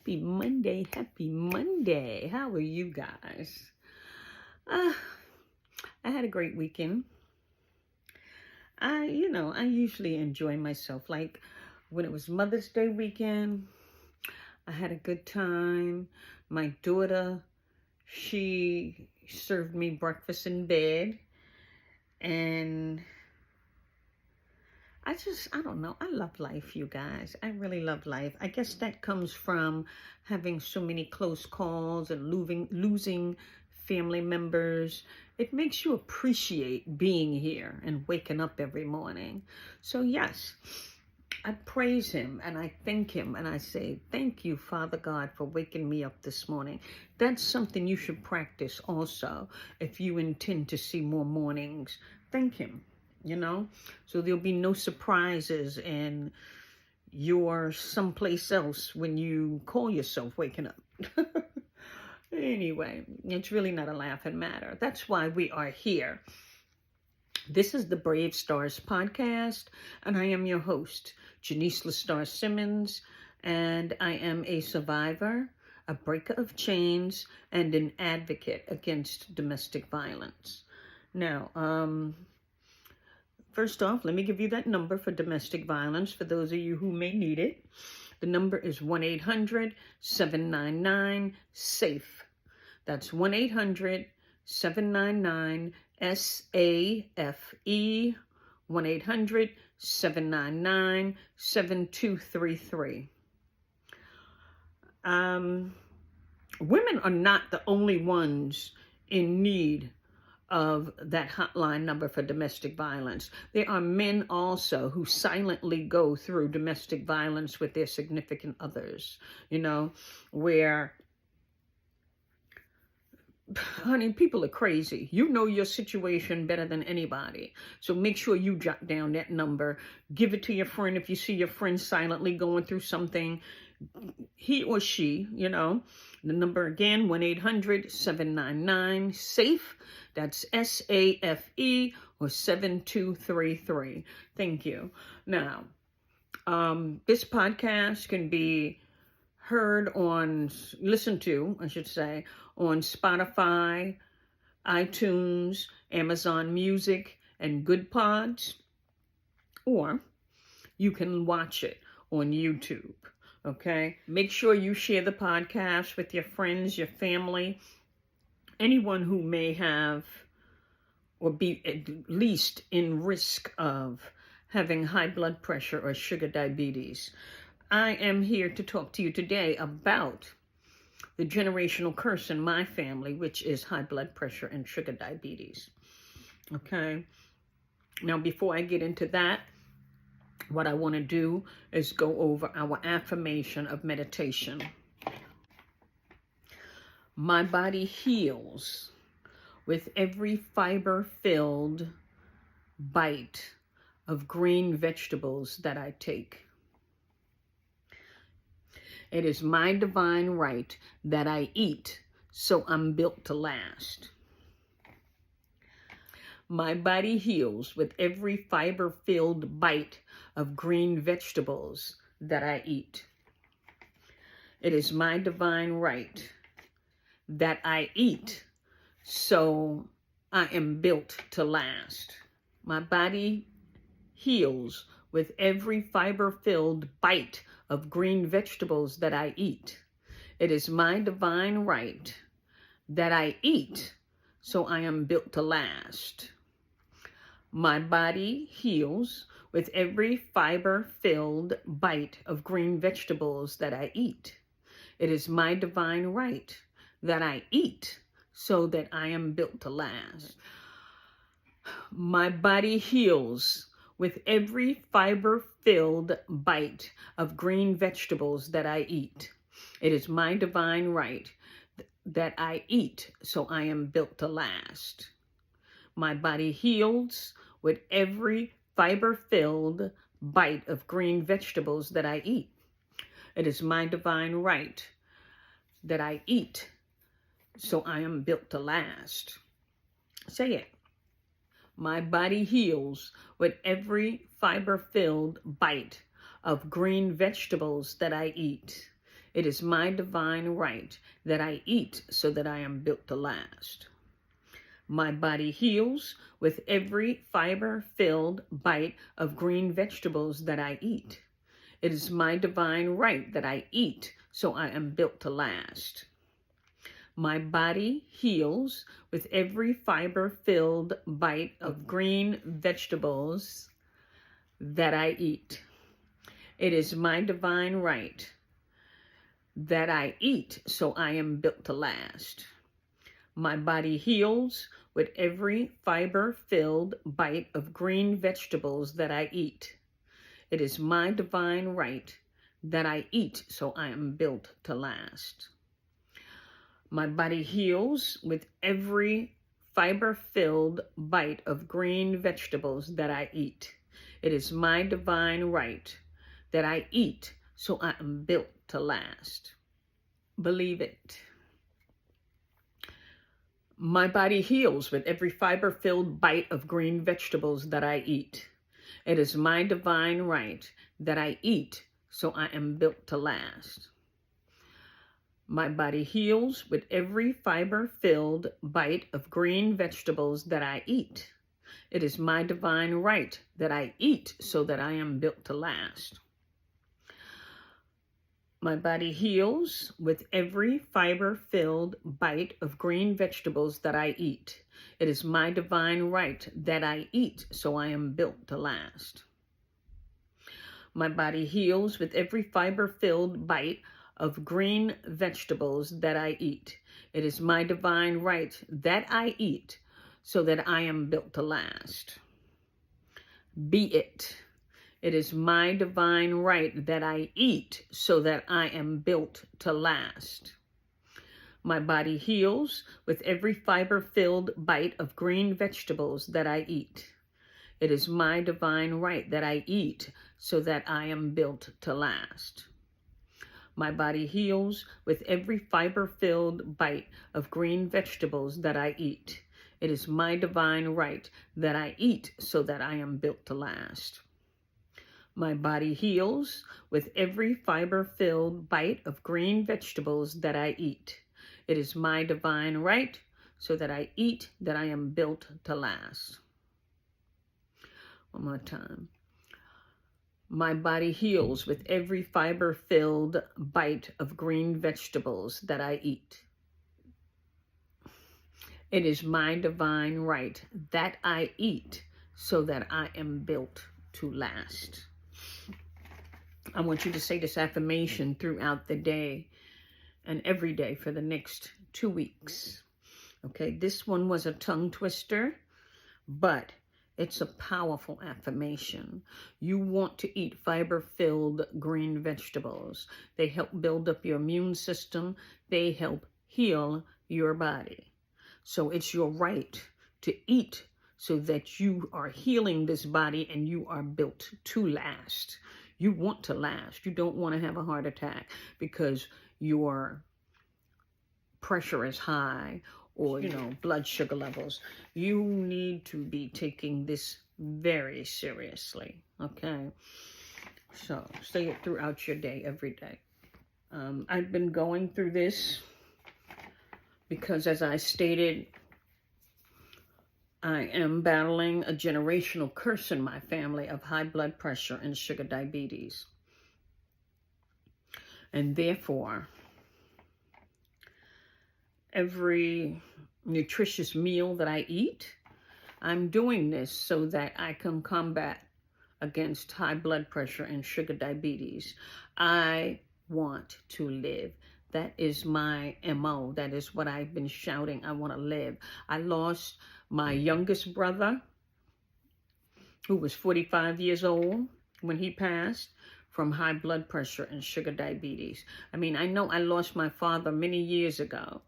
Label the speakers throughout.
Speaker 1: Happy Monday. Happy Monday. How are you guys? I had a great weekend. I usually enjoy myself. Like when it was Mother's Day weekend, I had a good time. My daughter, she served me breakfast in bed. And I don't know. I love life, you guys. I really love life. I guess that comes from having so many close calls and losing family members. It makes you appreciate being here and waking up every morning. So yes, I praise him and I thank him and I say, thank you, Father God, for waking me up this morning. That's something you should practice also if you intend to see more mornings. Thank him. So there'll be no surprises and you're someplace else when you call yourself waking up. Anyway, it's really not a laughing matter. That's why we are here. This is the Brave Stars podcast, and I am your host, Janice LaStar Simmons, and I am a survivor, a breaker of chains, and an advocate against domestic violence. Now, first off, let me give you that number for domestic violence for those of you who may need it. The number is 1-800-799-SAFE. That's 1-800-799-SAFE, 1-800-799-7233. Women are not the only ones in need of that hotline number for domestic violence. There are men also who silently go through domestic violence with their significant others, where, honey, people are crazy. You know your situation better than anybody. So make sure you jot down that number. Give it to your friend if you see your friend silently going through something. He or she, the number again, 1-800-799-SAFE. That's SAFE or 7233. Thank you. Now, this podcast can be listened to, on Spotify, iTunes, Amazon Music, and Good Pods, or you can watch it on YouTube. Okay? Make sure you share the podcast with your friends, your family, anyone who may have or be at least in risk of having high blood pressure or sugar diabetes. I am here to talk to you today about the generational curse in my family, which is high blood pressure and sugar diabetes. Okay? Now, before I get into that, what I want to do is go over our affirmation of meditation. My body heals with every fiber-filled bite of green vegetables that I take. It is my divine right that I eat, so I'm built to last. My body heals with every fiber-filled bite of green vegetables that I eat. It is my divine right that I eat, so I am built to last. My body heals with every fiber-filled bite of green vegetables that I eat. It is my divine right that I eat, so I am built to last. My body heals with every fiber-filled bite of green vegetables that I eat. It is my divine right that I eat so that I am built to last. My body heals with every fiber-filled bite of green vegetables that I eat. It is my divine right that I eat so I am built to last. My body heals with every fiber-filled bite of green vegetables that I eat. It is my divine right that I eat so I am built to last. Say it. My body heals with every fiber-filled bite of green vegetables that I eat. It is my divine right that I eat so that I am built to last. My body heals with every fiber-filled bite of green vegetables that I eat. It is my divine right that I eat so I am built to last. My body heals with every fiber-filled bite of green vegetables that I eat. It is my divine right that I eat so I am built to last. My body heals with every fiber-filled bite of green vegetables that I eat. It is my divine right that I eat so I am built to last. My body heals with every fiber-filled bite of green vegetables that I eat. It is my divine right that I eat so I am built to last. Believe it. My body heals with every fiber-filled bite of green vegetables that I eat. It is my divine right that I eat so I am built to last. My body heals with every fiber-filled bite of green vegetables that I eat. It is my divine right that I eat so that I am built to last. My body heals with every fiber-filled bite of green vegetables that I eat. It is my divine right that I eat so I am built to last. My body heals with every fiber-filled bite of green vegetables that I eat. It is my divine right that I eat so that I am built to last. Be it. It is my divine right that I eat so that I am built to last. My body heals with every fiber-filled bite of green vegetables that I eat. It is my divine right that I eat so that I am built to last. My body heals with every fiber-filled bite of green vegetables that I eat. It is my divine right that I eat so that I am built to last. My body heals with every fiber-filled bite of green vegetables that I eat. It is my divine right so that I eat that I am built to last. One more time. My body heals with every fiber-filled bite of green vegetables that I eat. It is my divine right that I eat so that I am built to last. I want you to say this affirmation throughout the day and every day for the next 2 weeks. Okay, this one was a tongue twister, but it's a powerful affirmation. You want to eat fiber-filled green vegetables. They help build up your immune system. They help heal your body. So it's your right to eat so that you are healing this body and you are built to last. You want to last. You don't want to have a heart attack because your pressure is high or, blood sugar levels. You need to be taking this very seriously, okay? So say it throughout your day, every day. I've been going through this because, as I stated, I am battling a generational curse in my family of high blood pressure and sugar diabetes. And therefore, every nutritious meal that I eat, I'm doing this so that I can combat against high blood pressure and sugar diabetes. I want to live. That is my MO. That is what I've been shouting. I want to live. I lost my youngest brother, who was 45 years old when he passed, from high blood pressure and sugar diabetes. I mean, I know I lost my father many years ago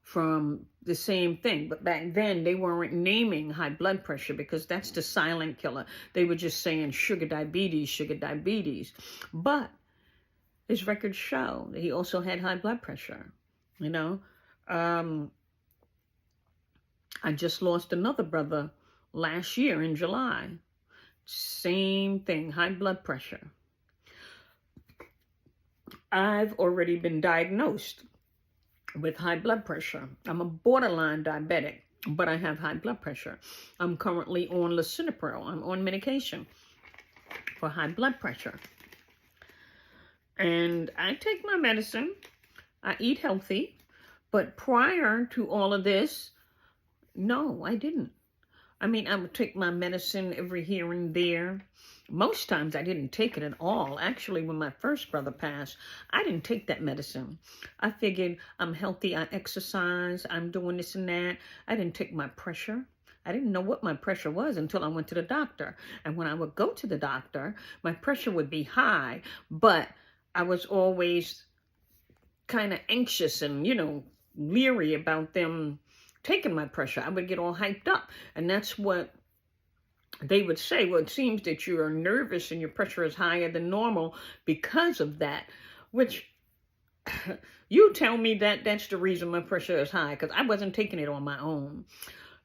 Speaker 1: from the same thing, but back then they weren't naming high blood pressure because that's the silent killer. They were just saying sugar diabetes. But his records show that he also had high blood pressure, I just lost another brother last year in July. Same thing, high blood pressure. I've already been diagnosed with high blood pressure. I'm a borderline diabetic, but I have high blood pressure. I'm currently on lisinopril. I'm on medication for high blood pressure. And I take my medicine. I eat healthy. But prior to all of this, no, I didn't. I mean, I would take my medicine every here and there. Most times I didn't take it at all. Actually, when my first brother passed, I didn't take that medicine. I figured I'm healthy, I exercise, I'm doing this and that. I didn't take my pressure. I didn't know what my pressure was until I went to the doctor. And when I would go to the doctor, my pressure would be high, but I was always kind of anxious and, leery about them taking my pressure. I would get all hyped up. And that's what they would say. Well, it seems that you are nervous and your pressure is higher than normal because of that, which you tell me that that's the reason my pressure is high, because I wasn't taking it on my own.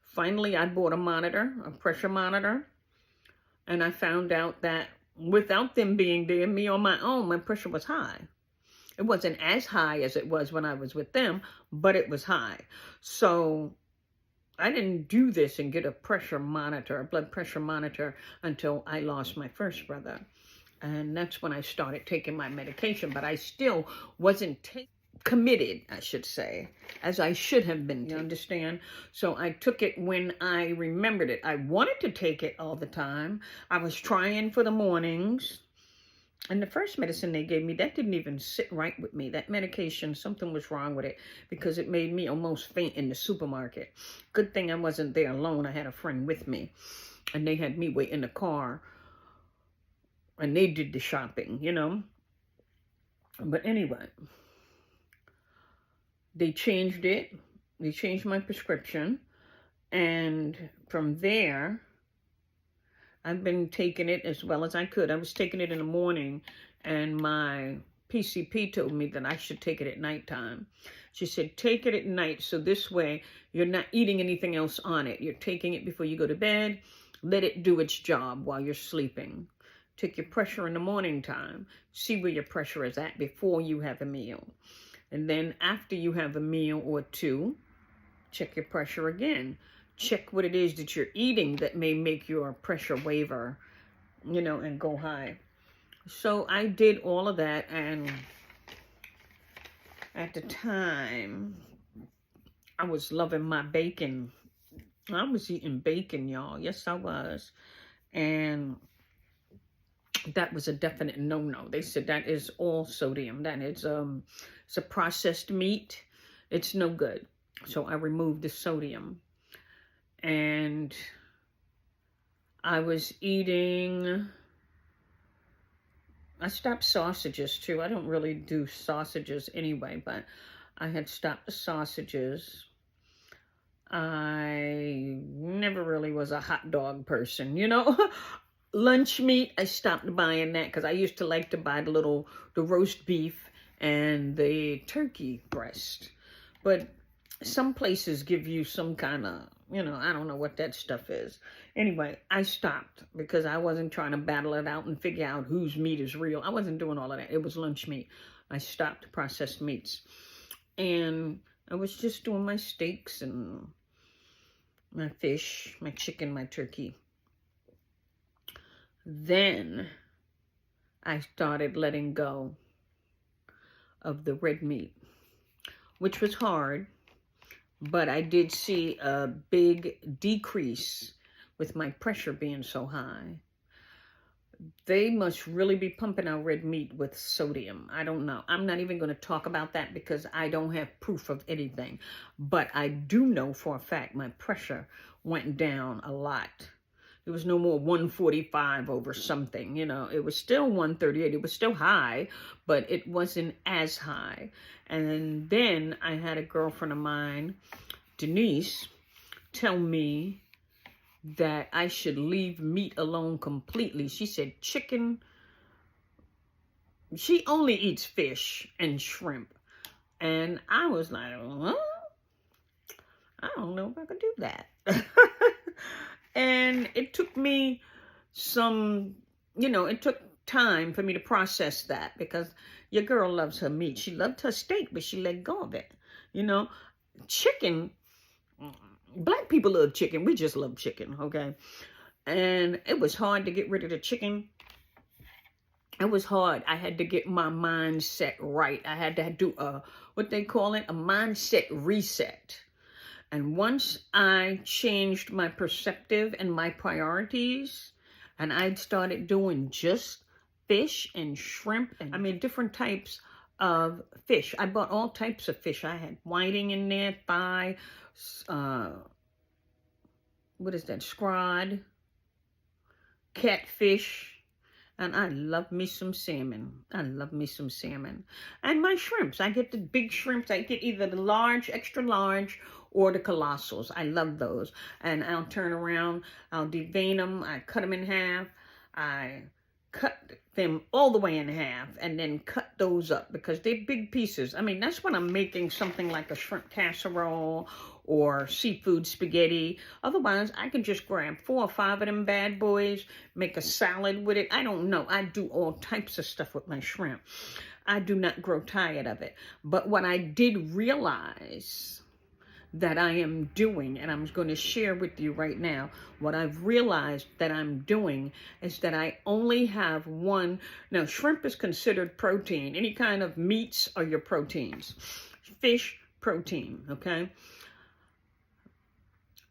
Speaker 1: Finally, I bought a monitor, a pressure monitor, and I found out that without them being there, me on my own, my pressure was high. It wasn't as high as it was when I was with them, but it was high. So I didn't do this and get a pressure monitor, a blood pressure monitor, until I lost my first brother. And that's when I started taking my medication, but I still wasn't committed, I should say, as I should have been, you understand? So I took it when I remembered it. I wanted to take it all the time. I was trying for the mornings. And the first medicine they gave me, that didn't even sit right with me. That medication, something was wrong with it because it made me almost faint in the supermarket. Good thing I wasn't there alone. I had a friend with me, and they had me wait in the car, and they did the shopping, But anyway, they changed it. They changed my prescription, and from there, I've been taking it as well as I could. I was taking it in the morning, and my PCP told me that I should take it at nighttime. She said, take it at night, so this way you're not eating anything else on it. You're taking it before you go to bed. Let it do its job while you're sleeping. Take your pressure in the morning time. See where your pressure is at before you have a meal. And then after you have a meal or two, check your pressure again. Check what it is that you're eating that may make your pressure waver, and go high. So I did all of that, and at the time, I was loving my bacon. I was eating bacon, y'all. Yes, I was. And that was a definite no-no. They said that is all sodium. That is it's a processed meat. It's no good. So I removed the sodium. And I was eating, I stopped sausages too. I don't really do sausages anyway, but I had stopped the sausages. I never really was a hot dog person, Lunch meat, I stopped buying that because I used to like to buy the roast beef and the turkey breast. But some places give you some kind of, I don't know what that stuff is. Anyway, I stopped because I wasn't trying to battle it out and figure out whose meat is real. I wasn't doing all of that. It was lunch meat. I stopped processed meats. And I was just doing my steaks and my fish, my chicken, my turkey. Then I started letting go of the red meat, which was hard. But I did see a big decrease with my pressure being so high. They must really be pumping out red meat with sodium. I don't know. I'm not even going to talk about that because I don't have proof of anything. But I do know for a fact my pressure went down a lot. It was no more 145 over something, It was still 138. It was still high, but it wasn't as high. And then I had a girlfriend of mine, Denise, tell me that I should leave meat alone completely. She said chicken. She only eats fish and shrimp. And I was like, huh? I don't know if I could do that. And it took me it took time for me to process that, because your girl loves her meat. She loved her steak, but she let go of it. You know, chicken, black people love chicken. We just love chicken, okay? And it was hard to get rid of the chicken. It was hard. I had to get my mindset right. I had to do what they call it, a mindset reset. And once I changed my perspective and my priorities, and I started doing just fish and shrimp, and I mean different types of fish. I bought all types of fish. I had whiting in there, thigh, what is that, scrod, catfish, and I love me some salmon. I love me some salmon. And my shrimps, I get the big shrimps. I get either the large, extra large, or the colossals. I love those. And I'll turn around, I'll devein them, I cut them in half, I cut them all the way in half, and then cut those up because they're big pieces. I mean, that's when I'm making something like a shrimp casserole or seafood spaghetti. Otherwise, I can just grab 4 or 5 of them bad boys, make a salad with it. I don't know. I do all types of stuff with my shrimp. I do not grow tired of it. But what I did realize that I am doing, and I'm going to share with you right now, what I've realized that I'm doing is that I only have one. Now, shrimp is considered protein. Any kind of meats are your proteins. Fish, protein, okay?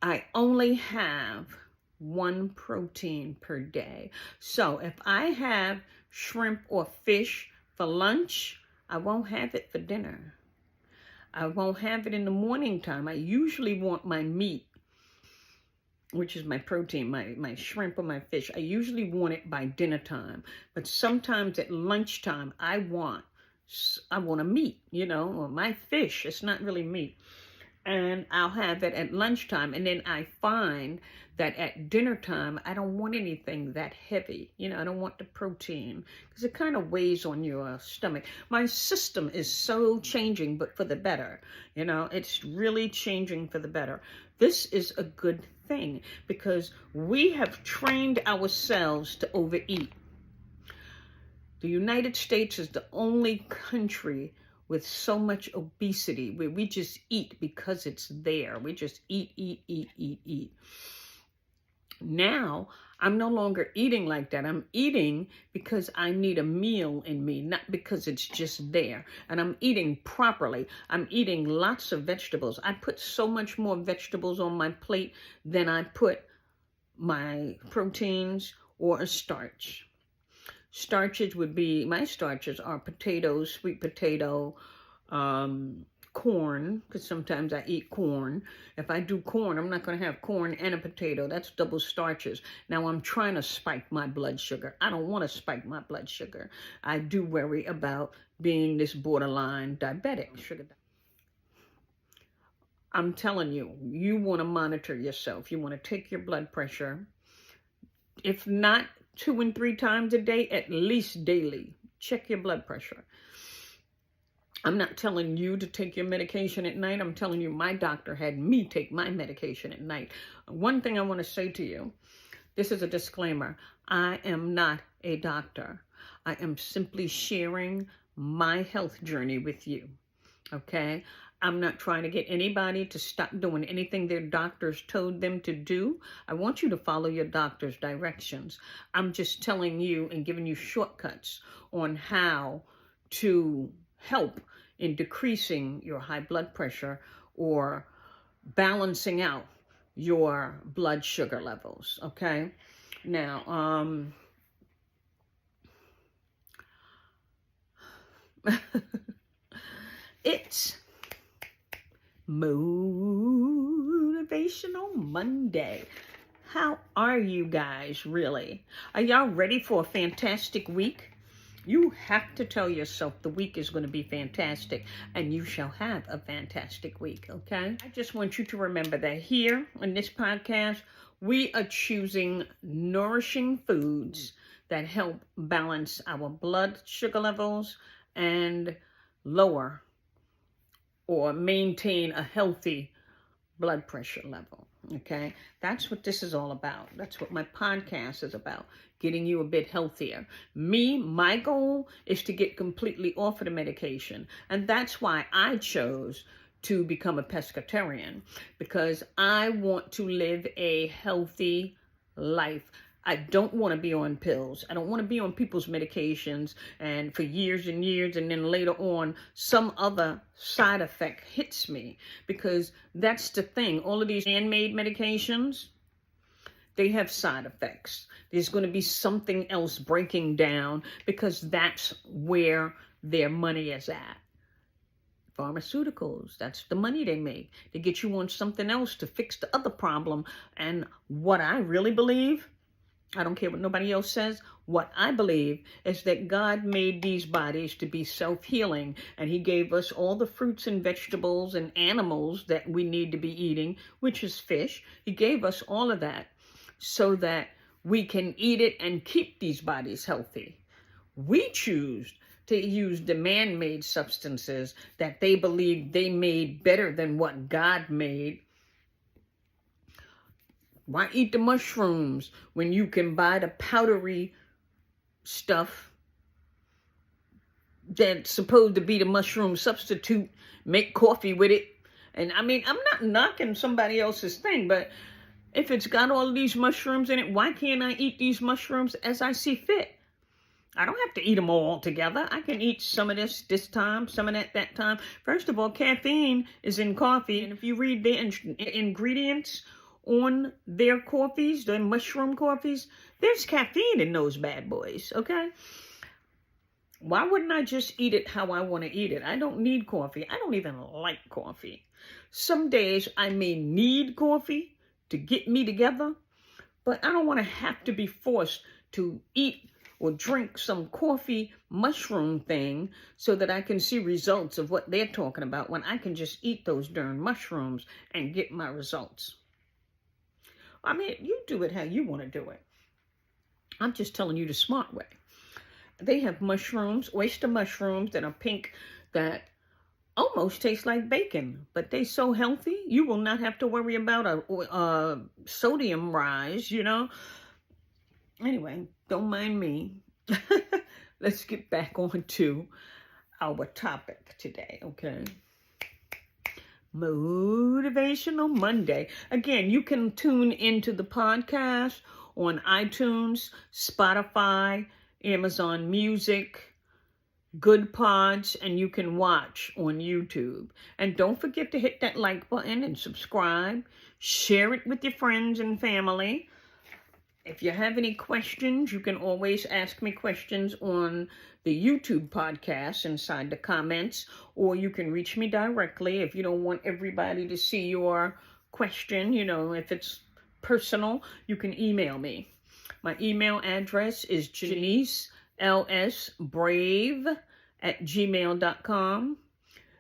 Speaker 1: I only have one protein per day. So if I have shrimp or fish for lunch, I won't have it for dinner. I won't have it in the morning time. I usually want my meat, which is my protein, my shrimp or my fish. I usually want it by dinner time. But sometimes at lunchtime, I want a meat, you know, or my fish. It's not really meat. And I'll have it at lunchtime. And then I find that at dinner time, I don't want anything that heavy. You know, I don't want the protein because it kind of weighs on your stomach. My system is so changing, but for the better. You know, it's really changing for the better. This is a good thing because we have trained ourselves to overeat. The United States is the only country with so much obesity where we just eat because it's there. We just eat. Now, I'm no longer eating like that. I'm eating because I need a meal in me, not because it's just there. And I'm eating properly. I'm eating lots of vegetables. I put so much more vegetables on my plate than I put my proteins or a starch. Starches would be, my starches are potatoes, sweet potato, corn, because sometimes I eat corn. If I do corn, I'm not going to have corn and a potato. That's double starches. Now, I'm trying to spike my blood sugar. I don't want to spike my blood sugar. I do worry about being this borderline diabetic. I'm telling you, you want to monitor yourself. You want to take your blood pressure. If not 2 and 3 times a day, at least daily. Check your blood pressure. I'm not telling you to take your medication at night. I'm telling you, my doctor had me take my medication at night. One thing I want to say to you, this is a disclaimer. I am not a doctor. I am simply sharing my health journey with you, okay? I'm not trying to get anybody to stop doing anything their doctors told them to do. I want you to follow your doctor's directions. I'm just telling you and giving you shortcuts on how to help in decreasing your high blood pressure or balancing out your blood sugar levels, okay? Now, it's Motivational Monday. How are you guys really? Are y'all ready for a fantastic week? You have to tell yourself the week is going to be fantastic, and you shall have a fantastic week, okay? I just want you to remember that here in this podcast, we are choosing nourishing foods that help balance our blood sugar levels and lower or maintain a healthy blood pressure level. Okay, that's what this is all about. That's what my podcast is about, getting you a bit healthier. My goal is to get completely off of the medication, and that's why I chose to become a pescatarian, because I want to live a healthy life. I don't want to be on pills. I don't want to be on people's medications and for years and years, and then later on some other side effect hits me, because that's the thing. All of these man-made medications, they have side effects. There's going to be something else breaking down, because that's where their money is at. Pharmaceuticals, that's the money they make. They get you on something else to fix the other problem. And what I really believe, I don't care what nobody else says, what I believe is that God made these bodies to be self-healing, and he gave us all the fruits and vegetables and animals that we need to be eating, which is fish. He gave us all of that so that we can eat it and keep these bodies healthy. We choose to use the man-made substances that they believe they made better than what God made. Why eat the mushrooms when you can buy the powdery stuff that's supposed to be the mushroom substitute, make coffee with it? And I mean, I'm not knocking somebody else's thing, but if it's got all of these mushrooms in it, why can't I eat these mushrooms as I see fit? I don't have to eat them all together. I can eat some of this time, some of that time. First of all, caffeine is in coffee, and if you read the ingredients on their coffees, the mushroom coffees, there's caffeine in those bad boys, okay? Why wouldn't I just eat it how I want to eat it? I don't need coffee. I don't even like coffee. Some days I may need coffee to get me together, but I don't want to have to be forced to eat or drink some coffee mushroom thing so that I can see results of what they're talking about, when I can just eat those darn mushrooms and get my results. I mean, you do it how you want to do it. I'm just telling you the smart way. They have mushrooms, oyster mushrooms that are pink, that almost taste like bacon, but they're so healthy. You will not have to worry about a sodium rise, you know. Anyway, don't mind me. Let's get back on to our topic today, okay? Motivational Monday. Again, you can tune into the podcast on iTunes, Spotify, Amazon Music, Good Pods, and you can watch on YouTube. And don't forget to hit that like button and subscribe. Share it with your friends and family. If you have any questions, you can always ask me questions on the YouTube podcast inside the comments, or you can reach me directly if you don't want everybody to see your question. You know, if it's personal, you can email me. My email address is JaniceLSBrave@gmail.com.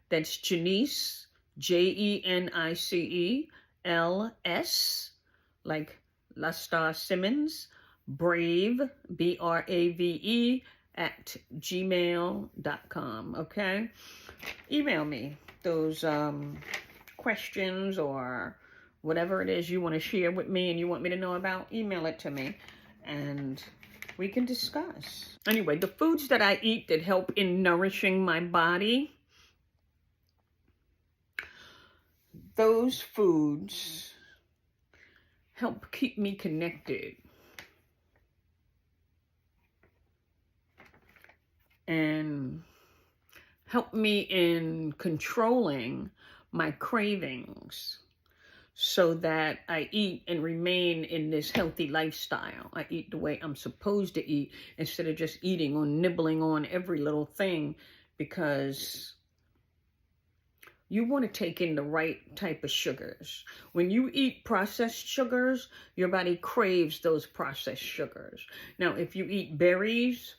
Speaker 1: That's Janice, JENICELS, like Lastar Simmons, Brave, BRAVE, @gmail.com, okay? Email me those questions or whatever it is you want to share with me and you want me to know about. Email it to me and we can discuss. Anyway, the foods that I eat that help in nourishing my body, those foods help keep me connected and help me in controlling my cravings, so that I eat and remain in this healthy lifestyle. I eat the way I'm supposed to eat instead of just eating or nibbling on every little thing, because you want to take in the right type of sugars. When you eat processed sugars, your body craves those processed sugars. Now, if you eat berries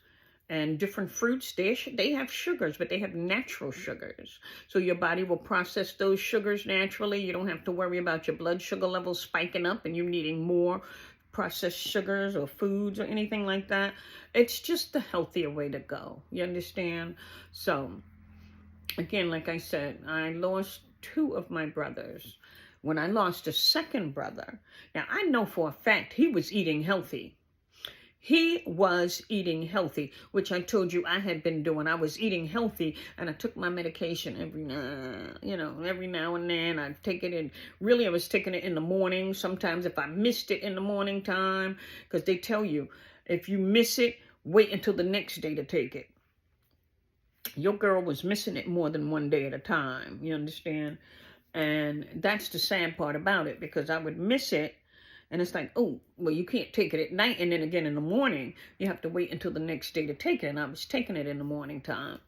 Speaker 1: and different fruits, they have sugars, but they have natural sugars. So your body will process those sugars naturally. You don't have to worry about your blood sugar levels spiking up and you needing more processed sugars or foods or anything like that. It's just the healthier way to go. You understand? So, again, like I said, I lost 2 of my brothers when I lost a second brother, now I know for a fact he was eating healthy. He was eating healthy, which I told you I had been doing. I was eating healthy, and I took my medication every now and then. I'd take it in. Really, I was taking it in the morning. Sometimes if I missed it in the morning time, because they tell you, if you miss it, wait until the next day to take it. Your girl was missing it more than one day at a time. You understand? And that's the sad part about it, because I would miss it. And it's like, oh, well, you can't take it at night. And then again in the morning, you have to wait until the next day to take it. And I was taking it in the morning time.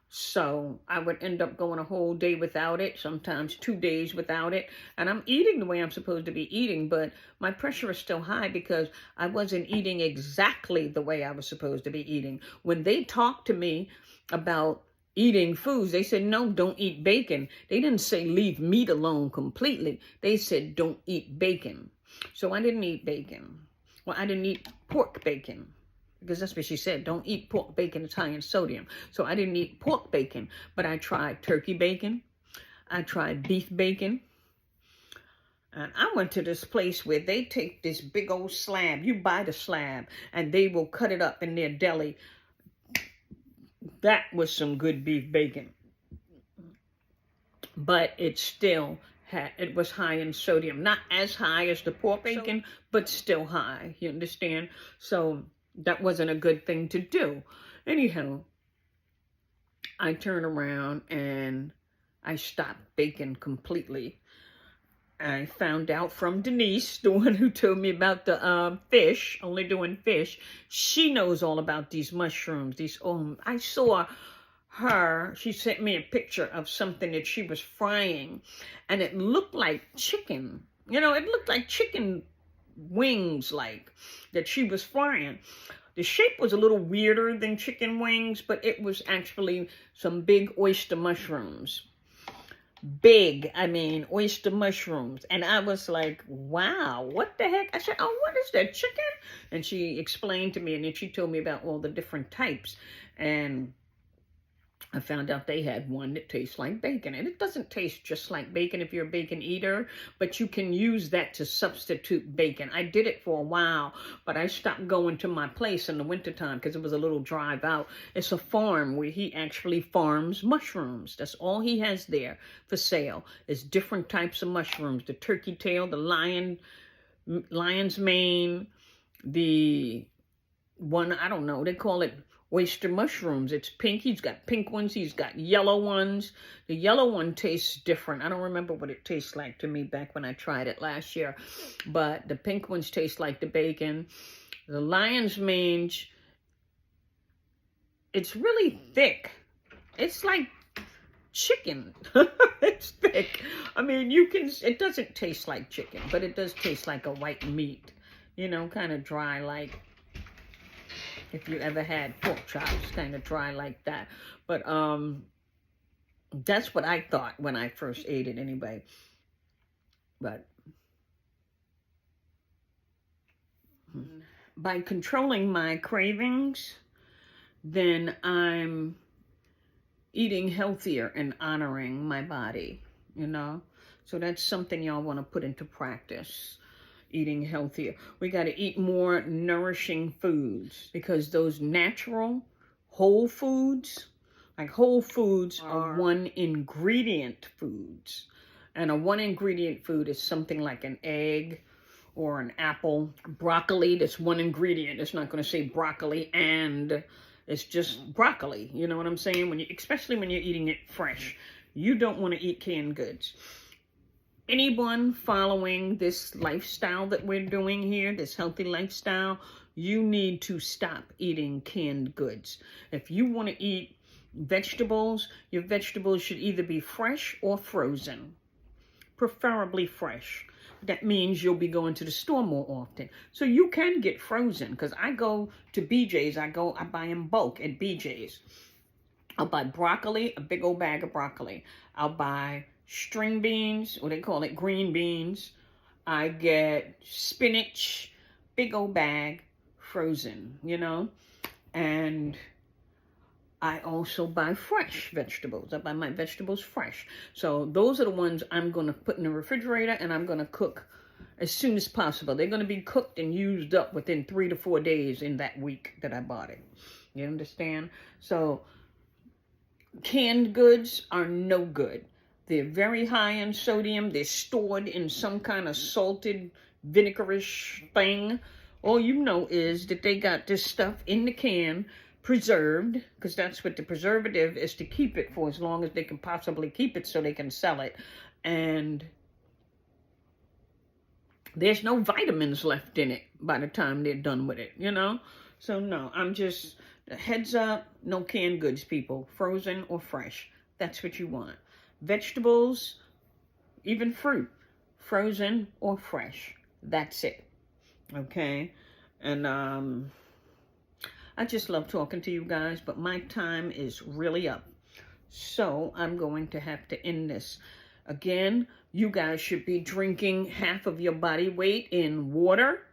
Speaker 1: So I would end up going a whole day without it, sometimes 2 days without it. And I'm eating the way I'm supposed to be eating, but my pressure is still high because I wasn't eating exactly the way I was supposed to be eating. When they talked to me about eating foods, they said, no, don't eat bacon. They didn't say leave meat alone completely. They said, don't eat bacon. So I didn't eat bacon. Well, I didn't eat pork bacon, because that's what she said. Don't eat pork bacon, it's high in sodium. So I didn't eat pork bacon, but I tried turkey bacon. I tried beef bacon. And I went to this place where they take this big old slab. You buy the slab, and they will cut it up in their deli. That was some good beef bacon. But it still it was high in sodium. Not as high as the pork bacon, but still high. You understand? So that wasn't a good thing to do. Anyhow, I turned around and I stopped bacon completely. I found out from Denise, the one who told me about the fish, only doing fish. She knows all about these mushrooms. I saw her, she sent me a picture of something that she was frying, and it looked like chicken. You know, it looked like chicken wings, like, that she was frying. The shape was a little weirder than chicken wings, but it was actually some big oyster mushrooms. Big, I mean, oyster mushrooms. And I was like, wow, what the heck? I said, oh, what is that, chicken? And she explained to me, and then she told me about all the different types. And I found out they had one that tastes like bacon. And it doesn't taste just like bacon if you're a bacon eater, but you can use that to substitute bacon. I did it for a while, but I stopped going to my place in the wintertime because it was a little drive out. It's a farm where he actually farms mushrooms. That's all he has there for sale, is different types of mushrooms. The turkey tail, the lion's mane, the one, I don't know, they call it oyster mushrooms. It's pink. He's got pink ones. He's got yellow ones. The yellow one tastes different. I don't remember what it tastes like to me back when I tried it last year. But the pink ones taste like the bacon. The lion's mange, it's really thick. It's like chicken. It's thick. I mean, it doesn't taste like chicken, but it does taste like a white meat. You know, kind of dry, like if you ever had pork chops, kind of dry like that. But that's what I thought when I first ate it anyway. But by controlling my cravings, then I'm eating healthier and honoring my body, you know? So that's something y'all want to put into practice. Eating healthier. We got to eat more nourishing foods, because those natural whole foods, like whole foods, are one ingredient foods. And a one ingredient food is something like an egg or an apple. Broccoli, that's one ingredient. It's not going to say broccoli and it's just broccoli. You know what I'm saying? Especially when you're eating it fresh. You don't want to eat canned goods. Anyone following this lifestyle that we're doing here, this healthy lifestyle, you need to stop eating canned goods. If you want to eat vegetables, your vegetables should either be fresh or frozen, preferably fresh. That means you'll be going to the store more often. So you can get frozen, because I go to BJ's, I buy in bulk at BJ's. I'll buy broccoli, a big old bag of broccoli. I'll buy string beans, or they call it green beans. I get spinach, big old bag, frozen, you know. And I also buy fresh vegetables. I buy my vegetables fresh. So those are the ones I'm going to put in the refrigerator and I'm going to cook as soon as possible. They're going to be cooked and used up within 3 to 4 days in that week that I bought it. You understand? So canned goods are no good. They're very high in sodium. They're stored in some kind of salted, vinegarish thing. All you know is that they got this stuff in the can, preserved, because that's what the preservative is, to keep it for as long as they can possibly keep it so they can sell it. And there's no vitamins left in it by the time they're done with it, you know? So no, I'm just, heads up, no canned goods, people. Frozen or fresh. That's what you want. Vegetables, even fruit, frozen or fresh. That's it. Okay? And I just love talking to you guys, but my time is really up. So I'm going to have to end this. Again, you guys should be drinking half of your body weight in water.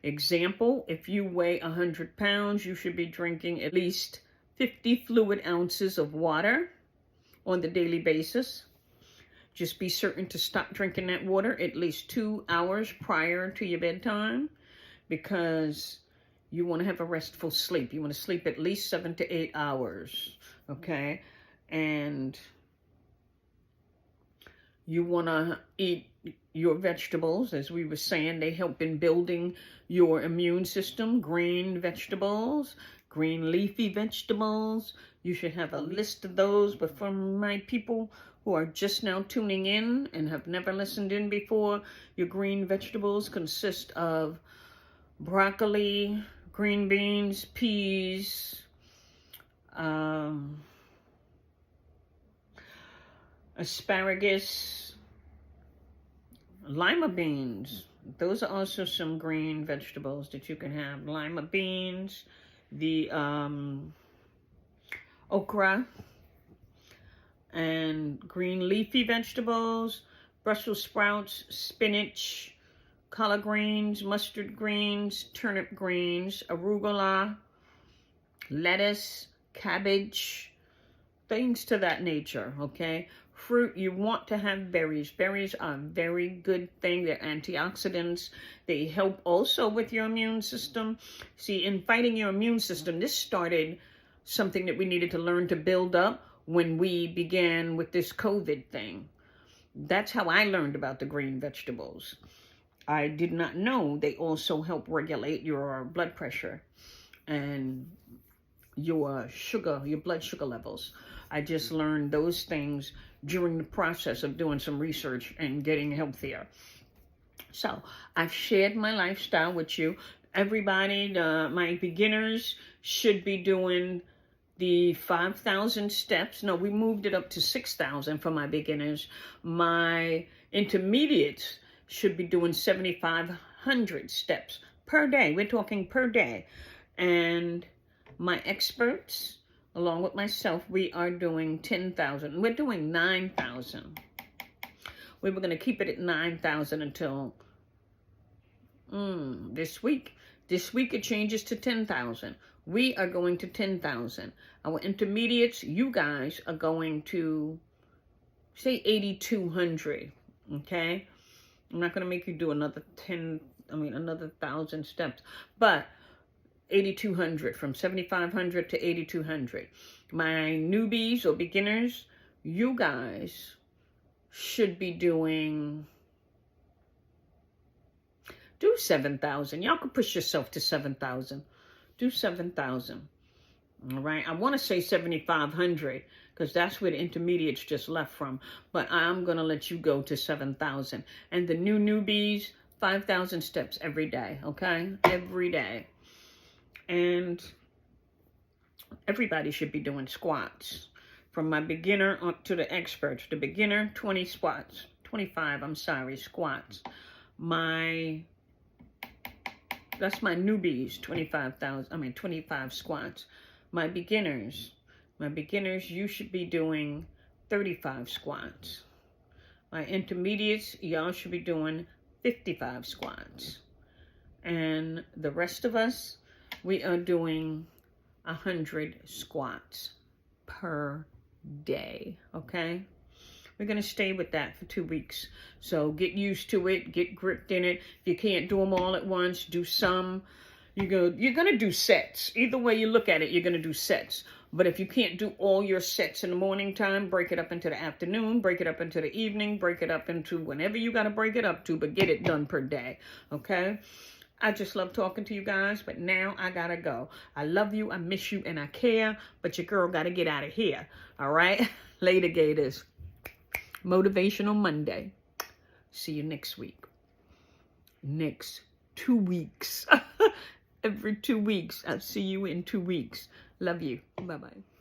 Speaker 1: Example, if you weigh 100 pounds, you should be drinking at least 50 fluid ounces of water on the daily basis. Just be certain to stop drinking that water at least 2 hours prior to your bedtime, because you want to have a restful sleep. You want to sleep at least 7 to 8 hours, okay? And you want to eat your vegetables. As we were saying, they help in building your immune system. Green vegetables, green leafy vegetables. You should have a list of those. But for my people who are just now tuning in and have never listened in before, your green vegetables consist of broccoli, green beans, peas, asparagus, lima beans. Those are also some green vegetables that you can have. Lima beans, the okra, and green leafy vegetables, Brussels sprouts, spinach, collard greens, mustard greens, turnip greens, arugula, lettuce, cabbage, things to that nature, okay? Fruit, you want to have berries. Berries are a very good thing. They're antioxidants. They help also with your immune system. See, in fighting your immune system, this started something that we needed to learn to build up when we began with this COVID thing. That's how I learned about the green vegetables. I did not know they also help regulate your blood pressure and your sugar, your blood sugar levels. I just learned those things during the process of doing some research and getting healthier. So I've shared my lifestyle with you. Everybody, my beginners should be doing the 5,000 steps. No, we moved it up to 6,000 for my beginners. My intermediates should be doing 7,500 steps per day. We're talking per day. And my experts, along with myself, we are doing 10,000. We're doing 9,000. We were going to keep it at 9,000 until this week. This week it changes to 10,000. We are going to 10,000. Our intermediates, you guys, are going to, say, 8,200, okay? I'm not going to make you do another 1,000 steps, but 8,200, from 7,500 to 8,200. My newbies or beginners, you guys should be do 7,000. Y'all can push yourself to 7,000. Do 7,000. All right. I want to say 7,500 because that's where the intermediates just left from. But I'm going to let you go to 7,000. And the newbies, 5,000 steps every day. Okay. Every day. And everybody should be doing squats. From my beginner up to the experts. The beginner, 20 squats. 25, squats. That's my newbies, 25 squats. My beginners, you should be doing 35 squats. My intermediates, y'all should be doing 55 squats. And the rest of us, we are doing 100 squats per day, okay? We're going to stay with that for 2 weeks. So get used to it. Get gripped in it. If you can't do them all at once, do some. You're going to do sets. Either way you look at it, you're going to do sets. But if you can't do all your sets in the morning time, break it up into the afternoon, break it up into the evening, break it up into whenever you got to break it up to, but get it done per day, okay? I just love talking to you guys, but now I got to go. I love you, I miss you, and I care, but your girl got to get out of here, all right? Later, Gators. Motivational Monday. See you next week. Next 2 weeks. Every 2 weeks. I'll see you in 2 weeks. Love you. Bye-bye.